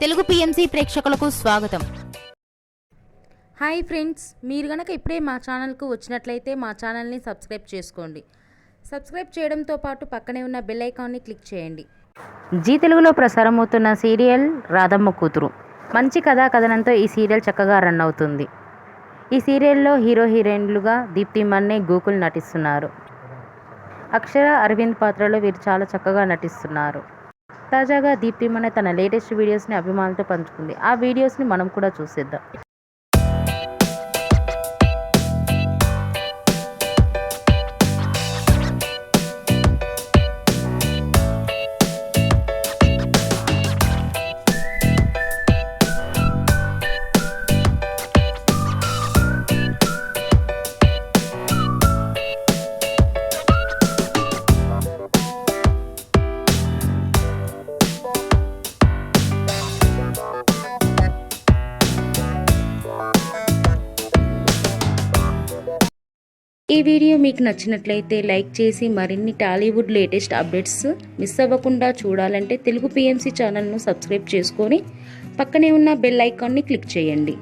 Telugu PMC ప్రేక్షకులకు స్వాగతం. Hi friends, మీరు గనక ఇప్పుడే మా ఛానల్కు వచ్చినట్లయితే మా ఛానల్ని సబ్స్క్రైబ్ చేసుకోండి. సబ్స్క్రైబ్ చేయడంతో పాటు పక్కనే ఉన్న బెల్ ఐకాన్ని క్లిక్ చేయండి. జీ తెలుగులో ప్రసారమవుతున్న సీరియల్ రాధమ్మ కూతురు. మంచి కథా కథనంతో ఈ సీరియల్ చక్కగా రన్ అవుతుంది. ఈ సీరియల్లో హీరో హీరోయిన్లుగా దీప్తి మన్నే, గోకుల్ నటిస్తున్నారు. అక్షర, అరవింద్ పాత్రలో వీరు చాలా చక్కగా నటిస్తున్నారు. తాజాగా దీప్తి మన్నే తన లేటెస్ట్ వీడియోస్ని అభిమానులతో పంచుకుంది. ఆ వీడియోస్ని మనం కూడా చూసేద్దాం. ఈ వీడియో మీకు నచ్చినట్లయితే లైక్ చేసి మరిన్ని టాలీవుడ్ లేటెస్ట్ అప్డేట్స్ మిస్ అవ్వకుండా చూడాలంటే తెలుగు పిఎంసి ఛానల్ను సబ్స్క్రైబ్ చేసుకొని పక్కనే ఉన్న బెల్ ఐకాన్ని క్లిక్ చేయండి.